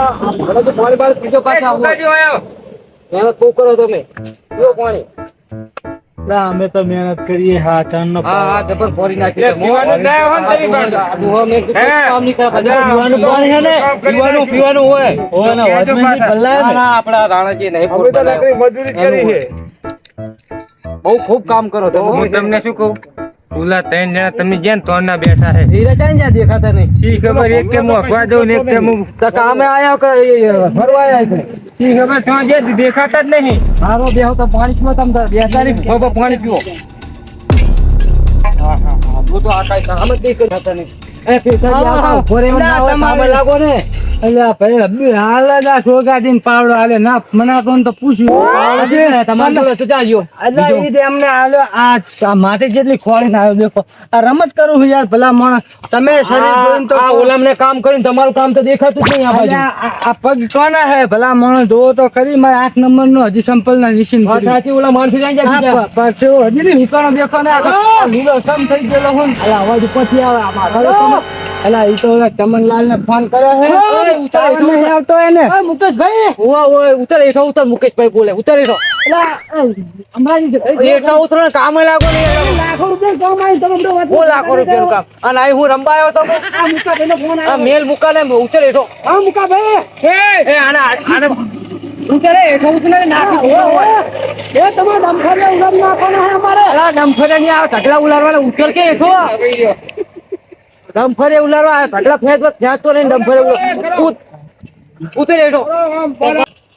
મને તો પાણી બાર પીજો પાછા આવો મહેનત બહુ કરો તમે પીઓ પાણી ના અમે તો મહેનત કરીએ હા ચાંદનો હા જબર ફોરી નાખી પીવાનું ના હોય ને તરી પણ. કામ નહીં કરે પીવાનું પાણી છે ને પીવાનું હોય ને વચમેથી ગલ્લા ને આપડા રાણાજી નહીં અમે તો નકરી મજૂરી જ કરી છે. બહુ ખૂબ કામ કરો તમે હું તમને શું કહું ઓલા 3 જણા તમે જ્યાં તોડના બેઠા છે હીરા ચાઈ જ્યાં દેખાતા નહીં શી ખબર એક કે મોખવા દઉં ને એક કે હું તો કામે આયા કે ફરવા આયા છે શી ખબર તો જે દેખાતા જ નહીં. મારો બેહો તો પાણી પીવો તમે બેસાડી બાબા પાણી પીવો હા હું તો આ કાઈ કામ જ નહીં કરતા નહીં એ પૈસા આવો ફોરે ના કામ લાગો ને અલ્યા ભાઈ અબ્બી હાલ જ આ છોગાજીને પાવડો હાલે ના મને કોણ તો પૂછ્યું તમારે જોડે તો જાજો અલ્યા ઈ તે અમને હાલ્યો આ માથે કેટલી ખોળીને આવ્યો દેખો આ રમત કરું છું યાર ભલા માણસ તમે શરીર જોઈને તો આ ઓલામને કામ કરીને તમારું કામ તો દેખાતું જ નહીં આ બાજુ અલ્યા, આ પગ કોના હે ભલા માણસ જોવો તો ખરી મારે 8 નંબરનો હજી સંપલ ના નિશિન વાત સાચી ઓલા માણસો જાય જાય પરસો હજી ની હિકાણો દેખો ને આ લીલો સમ થઈ ગયેલો હું અલ્યા અવાજ ઉપરથી આવે આમાં અલ્યા ઈ તો ઓલા ચમનલાલ ને ફોન કર્યો હે ઉતાર હેઠો નહીં આવતો એને ઓય મુકેશભાઈ ઓય ઉતાર હેઠો ઉતાર મુકેશભાઈ બોલે ઉતાર હેઠો હેઠો ઉતરો ને કામે લાગો ને લાખો રૂપિયા કામ આવી તમે બધો વાત ઓ લાખો રૂપિયાનું કામ અને અહીં હું રંબા આવ્યો તો આ મુકા ભાઈનો ફોન આ મેલ મુકા ને ઉતર હેઠો હા મુકા ભાઈ એ આને ઉતરે હેઠો ઉતરે નાખી એ તમારે દમખરિયા ઉડાડ નાખવાના હે અમારે અલા ડમફરે ની આ ઢગલા ઉલારવાના ઉતર કે હેઠો ડમફરે ઉલારવા ઢગલા ફેંક તો નહીં ડમફરે ઉતર હેઠો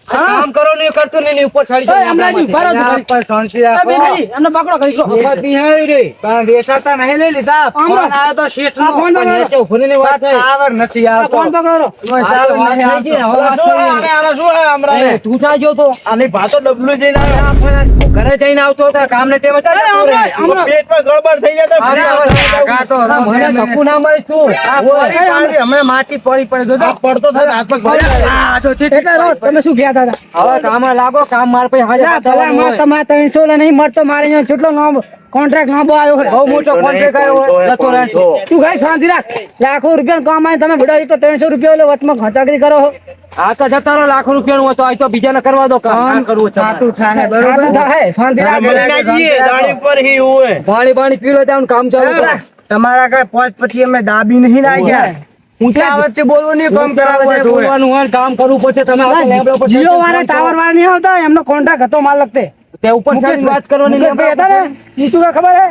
કામ કરો ને કરતો નહીં ઉપર છાડી જાય અમરાજી ઉભા રહો પર શાંતિ રાખો એમને પકડો કરી લો વખત નહીં આવી રે પણ દેસાતા નહીં લઈ લીધા ફોન આવ્યો તો શેઠ નો ફોન ઉભરીને વાત થાય ટાવર નથી આવતો ફોન પકડો ટાવર નહીં આવતો એ, તું જાજો તો આની ભાતો ડબલું જઈને આવ્યો ઘરે જઈને આવતો હતો કામ ને ટેવ હતા પેટમાં ગડબડ થઈ જતો મને ધક્કુ ના મારીશ તું હમણાં માટી પડી પડે જો પડતો થાય હાથ પગ તમે શું ગયા હતા હવે કામ લાગો કામ માર પે હાજર તમારે 300 લે નહીં મળતો મારે અહીંયા કેટલો નો કોન્ટ્રાક્ટ લાંબો આવ્યો હોય બહુ મોટો કોન્ટ્રાક્ટ આવ્યો હોય જતો રહે તું ગાય શાંતિ રાખ લાખો રૂપિયા કામ આવે તમે બડા તો 300 રૂપિયા લે વચમાં ખચાકરી કરો આ તો જતા રહો લાખો રૂપિયાનું હોય તો આ તો બીજાને કરવા દો કામ કરવું છે સાતું થાય બરોબર થાય શાંતિ રાખ પાણી પાણી પી લો ત્યાં કામ ચાલુ કરો તમારા કઈ પોચ પછી અમે દાબી નહીં નાખ્યા ઊંચા આવડથી બોલવું નહીં કામ કરાવવું બોલવાનું હોય કામ કરવું પડશે તમે આ લેબડો પર જીઓ વાળા ટાવર વાળા નહીં આવતા એમનો કોન્ટ્રાક્ટ હતો માલ લગતે તે ઉપર સાઈડ વાત કરવાની મુકેશ ભાઈ હતા ને ઈ શું ખબર હે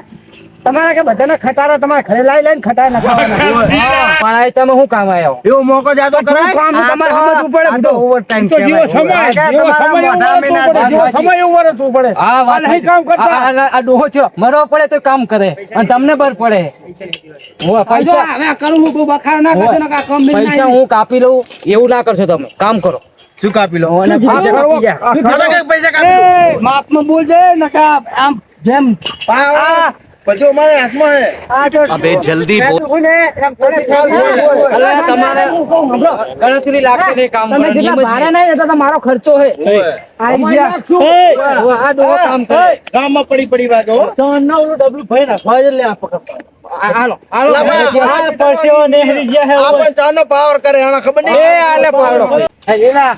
તમારા કે બધાને ખટારા તમારે ઘરે લઈને ખટાય નખાવાના પણ આ તમે શું કામ આવ્યો એવો મોકો જાતો કરાય કામ તમારે સમજવું પડે બધો ઓવર ટાઈમ તો જેવો સમય એવું વરસવું પડે. આ વાત નહીં કામ કરતા. આ ડોહો છો મરવા પડે તો કામ કરે અને તમને બર પડે હું પૈસા હવે કરું હું બખાર ના કરશો ને કામ પૈસા હું કાપી લઉં એવું ના કરશો તમે કામ કરો શું કાપી લો અને પાછા કાપી જા. પૈસા કાપી માપમાં બોલજે નકા આમ જેમ પછી અમારે હાથમાં હે अबे जल्दी बोल અલા તમારે ગણતરી લાગતી નહીં કામ તમે જેટલા ભાડે નહીં એટલે તો મારો ખર્ચો હે આવી ગયા આ ડોહો કામ કરે ગામમાં પડી વાગો ડબલું ભાઈ નાખવા જ લે આ પકડ. હાલો હાલો આ પરસેવો નેહરી ગયા હે આપણ ચાનો પાવર કરે આને ખબર નહીં એ આલે પાવડો એલા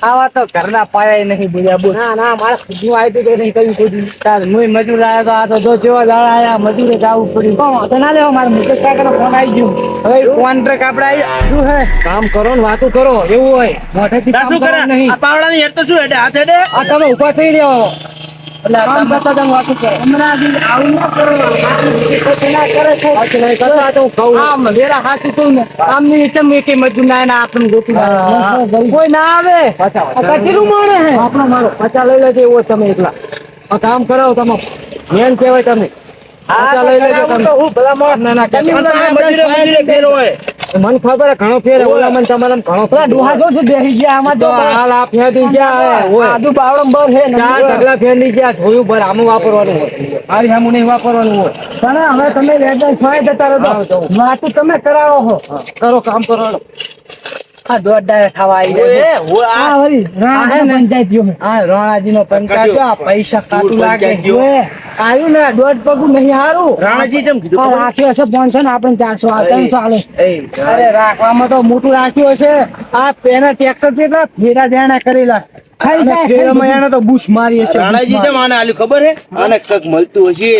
આવા તો ઘરના પાયા નહીં બોલ્યા બોલ ના ના મારે ખુદનું આવી તો નહીં કર્યું ખુદ તાર મુય મજૂર આયા તો આ તો જો જેવા દાડા આયા મજૂરે જાવું પડ્યું કોણ તો ના લેવા મારે મુકેશ કાકાનો ફોન આવી ગયો હવે કોન્ટ્રાક્ટ આપણે આવી શું હે કામ કરો ને વાતો કરો એવું હોય મોઢેથી કામ કરવાનું નહીં પાવડાની હેડ તો શું હેડે હાથ હેડે આ તમે ઊભા થઈ રહ્યો એટલે કામ કરતા તમે વાતો કરો હમણાં દી આવું ના કરો ના કરે છે હાથ નહીં કરો આ તો હું કહું આમ વેરા હાથી કહું ને આમની નીચે મેં કે મજૂર ના એના આપણને ગોતું કોઈ ના આવે કચરું મારે હે આપણો મારો પચા લઈ લેજો એવો તમે એકલા આ કામ કરાવો તમે મેન કહેવાય તમે પચા લઈ લેજો તમે હું ભલા માણસ ના ના મજૂરે ફેર હોય મને ખબર ઘણો ફેર ઓલા મને તમારા ઘણો ફેર ડોહા જો છે બેહી ગયા આમાં તો હાલ આ ફેરી ગયા આદુ બાવળમ બર હે ચાર ઢગલા ફેરી ગયા જોયું બર આમ વાપરવાનું હોય મારી સામું નહીં વાપરવાનું હોય પણ હવે તમે લેટર છોય જતા રહો વાતું તમે કરાવો છો કરો કામ કરો આ દોઢ ડાયરે ખાવા આવી જાય આ વળી રાણા પંચાયતીઓ આ રોણાજી નો પંચાયત આ પૈસા કાટું લાગે આવ્યું ને 1.5 પગું નહીં હારું રાણાજી જેમ કીધું આ ખબર? રાખ્યું હશે 500 ને આપણે 400 આ 300 આલે અરે રાખવામાં તો મોટું રાખ્યું હશે આ પેના ટ્રેક્ટર કેટલા ફેરા દેણા કરેલા ખાઈ જાય ફેરામાં એને તો બુશ મારી હશે રાણાજી જેમ આને આલ્યું ખબર હે? આને કંઈક મળતું હશે.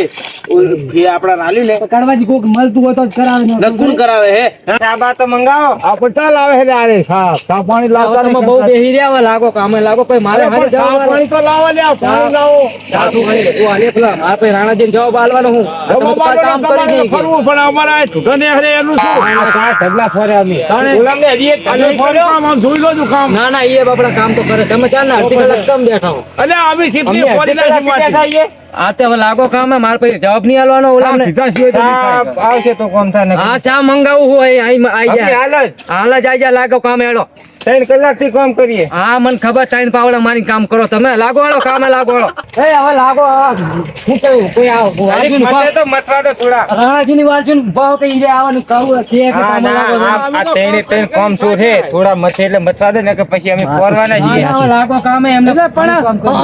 આપડા આલ્યું ને કડવાજી કોક મળતું હોય તો જ કરાવે ને નકુન કરાવે હે. ચા બા તો મંગાવો આ પટાલ આવે છે અરે ચા પાણી લાવતા તમે બહુ બેહી રહ્યા હોય, લાગો કામે લાગો પછી મારે હારે જવાનું. પાણી તો લાવો લ્યા પાણી લાવો સાચું ભાઈ બધું આલે પેલા મારે પછી રાણાજીને જવાબ આલવાનો હું. તમે તો કાંઈ કામ કરી નહીં કે. પણ અમારા છૂટા ને હરે એનું શું ઢગલા ફર્યા અમે તાણે- ગુલામને હજી એક કામ આમ જોઈ લો તું કામ ના ના એ બાપડા કામ તો કરે. તમે ચાલ ને અડધી કલાક કેમ બેઠા હો? અલે આવી સિદ્ધિ અમને ફોડી અડધી કલાક નાખી બેઠા આ તે હવે લાગો કામે મારે પછી જવાબ નહીં આલવાનો ઓલાને. આવશે તો કોમ થાય ને હા ચા મંગાવું હોય અહીં આઈ જાય હાલ જ હાલ જ આઈ જાય. લાગો કામે હેડો. 3 કલાકથી કામ કરીએ. હા મને ખબર ટાઈમ પાવડા મારી કામ કરો તમે. લાગો હેડો કામે લાગો હેડો. એ હવે લાગો શું કહ્યું કોઈ તારીખ મતે તો મથવાડો થોડા. રાણાજીની વાર્જુન ભાવ કે ઈરે આવવાનું કહું છે કે હા, કામ ના, લાગો આ ત્રણે કામ શું છે થોડા મથે એટલે મથવા દે ને કે પછી અમે ફરવાના છીએ. લાગો કામે એમને પણ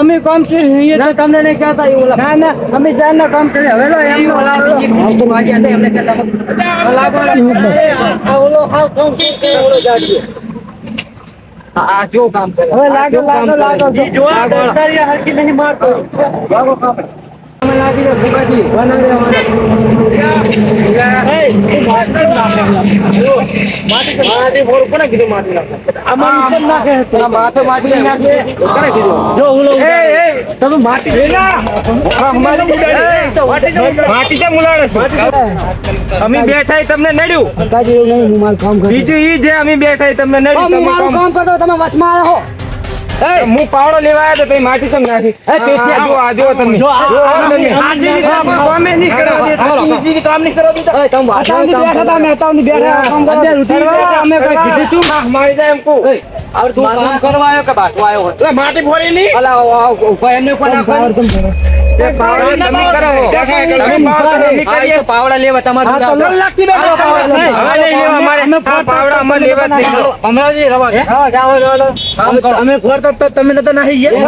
અમે કામ કરીએ ના, તમને નહીં કહેતા એવું લાગે. ના ના અમે જાનના કામ કરીએ હવે લો એમનો લાવો તો વાજી હતા એમને કહેતા લાગો આ ઓલો હાવ કામ કે ઓલો જાડીએ. આ જો કામ કરે. હવે લાગો લાગો લાગો જો આ દરકારી હરકી નહીં મારતો. લાગો કામ અમે લાગી દે ભૂગાજી બનાવી માટી ફોડ કોને કીધું માટી નાખો? અમારી ઉપર નાખે આ માથે માટી નાખે કોને કીધું? જો ઓલો તમે માટી માટી છે મુલાડે છે. અમે બેઠા ઈ તમને નડ્યું. કાજી એવું નહીં હું મારું કામ કરું બીજું ઈ જે અમે બેઠા ઈ તમને નડ્યું. હું તમે મારું કામ- કામ કરતો તમે વચમાં આવ્યા હો હું પાવડો લેવા આવ્યો તો તમે માટી કેમ નાખી? આ જુઓ તમે. જુઓ તમે. કામે નહીં કામ નહીં કરો દીધા. તમે અતાવની બેઠા હતા અમે અતાવની બેઠા કામ કરવા અત્યારે ઉઠી ગયા અમે કઈ કીધું તું? આહ, મારી જાય એમ કહું. હવે તું કામ કરવા આવ્યો કે બાટવા આવ્યો હોય? માટી ફોડી નહીં. અલા ઉભા એમને ઉપર નાખો. તે પાવડો તમે કરો. તમે પાવડો અમે હા, કરીએ. એ તો પાવડા લેવા તમારે કલાકથી બેઠા હતા. હવે નહીં લેવા અમારે. આ પાવડા અમારે લેવા જ નહીં. અમરાજી રવા દે. કામ કરો. અમે ફરતા તો તમે નતા નાહી ગયા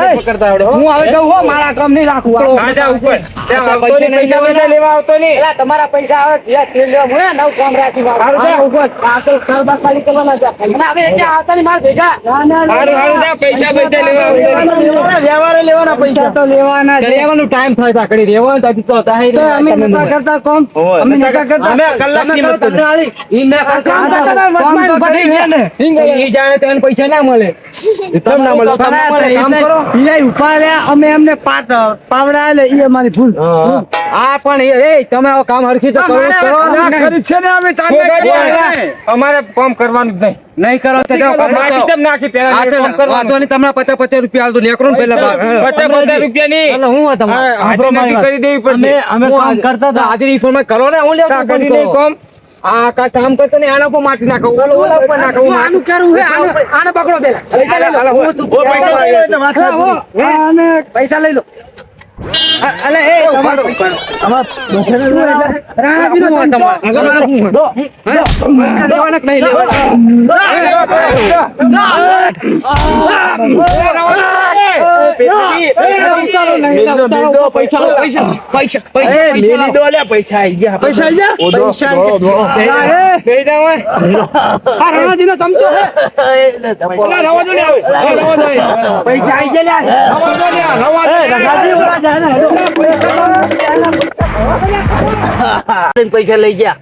હું હવે જઉં હો મારા કામ નહીં રાખું આ જા ઉપર. ત્યાં આવતો નહીં, પૈસા બધા લેવા આવતો નહીં. એલા તમારા પૈસા આવે ત્યાં તેલ લેવા હું નવ કામ રાખી હારું જા. ઉપર પાકલ કારબા ખાલી કરવાના જા અને હવે એટલે આવતા ની માર ભેગા હારું, હારું જા, પૈસા બધા લેવા આવતો નહીં. વ્યવહારે લેવાના પૈસા તો લેવાના છે રહેવાનું ટાઈમ થાય તા કરી રહેવાનું તો હજી તો થાય તો અમે નતા કરતા કોમ અમે નતા કરતા અમે કલાકની મત કરી. ઈ ના કરતા. કામ તો કરતા વચમાં પડી ગયા ને ઈ જાણે તો એને પૈસા ના મળે. કેમ ના મળે કામ કરો. ઈ ઉભા રહ્યા અમે અમને પાવડા આલે ઈ અમારી ભૂલ આ પણ એ તમે આવો કામ હરખી તો કરો ગરીબ છે ને અમે અમારે કામ કરવાનું જ નહીં. નહીં કરો તો જાઓ કામ માટી કરો. કેમ નાખી પહેલા આ નહીં ચાલો, કામ કરવાનું. વાંધો નહીં, તમને 50 રૂપિયા આલતો નેકરો ને પહેલા ભાગ. 50 રૂપિયા નહીં. એટલે હું હોય તમારે? હાજરી નક્કી કરી દેવી પડશે. અમે કામ કરતા હતા હાજરી ફોનમાં કરો ને હું લેતો કાકડી નહીં કામ. આ કામ કરતો ને આના પર માટી નાખો ઓલા ઉપર નાખો હું આનું કરવું હે આને પકડો પેલા પૈસા લઈ લો પૈસા લઈ લો એટલે વાત હા, અને પૈસા લઈ લો અલે એ રાણાજીનો ધંધો. લેવાના કે નહીં લેવાના? પૈસા આઈ ગયા પૈસા આ રાણાજીનો ચમચો હે પૈસા આઈ ગયા પૈસા લઈ ગયા.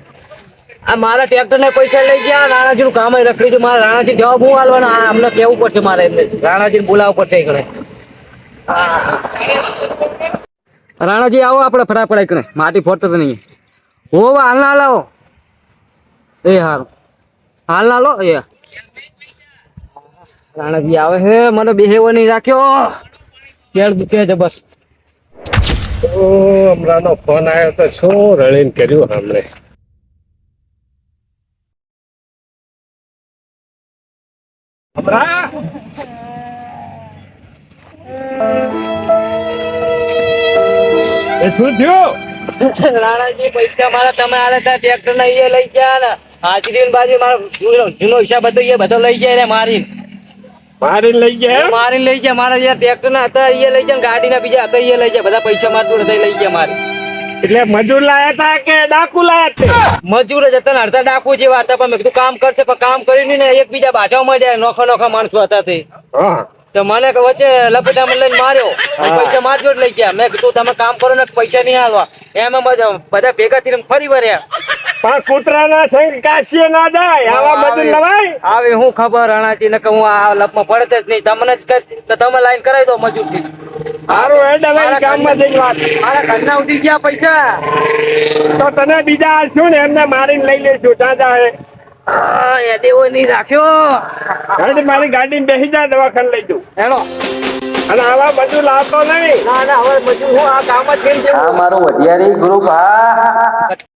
આ મારા ટ્રેક્ટર ને પૈસા લઈ ગયા. રાણાજી નું કામ રખડી ગયું. મારા રાણાજી જવાબ હું આલવાનો? આ અમને કેવું પડશે મારે એમને રાણાજી ને બોલાવવું પડશે એ ઘરે. રાણાજી આવો આપણે ફટાફટ એકને માટી ફોડતો તો નહીં. હો હાલ ના લાવો એ હારું હાલ ના લો એ રાણાજી આવે હે મને બેહેવો નહીં રાખ્યો. પેડ દુખે છે બસ. હમણાંનો ફોન આવ્યો તો શું રણીને કર્યું હમણે. શું થયું? રાણાજી પૈસા મારા તમે આલે ત્યાં ટ્રેક્ટર ને એ લઈ ગયા ને હાજરી બાજુ મારો જૂનો હિસાબ હતો એ બધો લઈ ગયા ને મારી મારી લઈ ગયા મારી લઈ ગયા મારા જે ટ્રેક્ટર ના હતા એ લઈ ગયા ગાડીના બીજા હતા એ લઈ ગયા બધા પૈસા મારતું હતા એ લઈ ગયા મારે એટલે મજૂર લાયા હતા કે ડાકુ લાયા છે મજૂર જ હતા ને અડધા ડાકુ જેવા હતા પણ મેં કીધું કામ કરશે પણ કામ કરીને ને એકબીજા બાજુમાં જાય નોખા નોખા માણસો હતા તે હા તો મને વચ્ચે લપેટામાં લઈને માર્યો અને પૈસા મારજો જ લઈ ગયા મેં કીધું તમે કામ કરો ને પૈસા નહીં હાલવા એમાં બધા ભેગા થઈને ફરી વર્યા પણ કૂતરાના સંગ કાશીએ ના જાય આવા મજૂર લવાય આવે હું ખબર રાણાજી ને કે હું આ લપમાં પડતે જ નહીં તમને જ કહી તો તમે લાઈન કરાવી દો મજૂર થી સારું હેડ હવે ગામમાં જઈને વાત મારા ઘરના ઉડી ગયા પૈસા તો તને બીજા આલશું ને એમને મારીને લઈ લેશું ત્યાં જાય એ દેવો નહીં રાખ્યો હેડ મારી ગાડીમાં બેસી જા દવાખાને લઈ જઉં હેલો અને આવા મજૂર લાવતો નહીં ના ના હવે મજૂર હું આ કામ જ થઈ જવું મારો વઢિયારી ગ્રુપ હા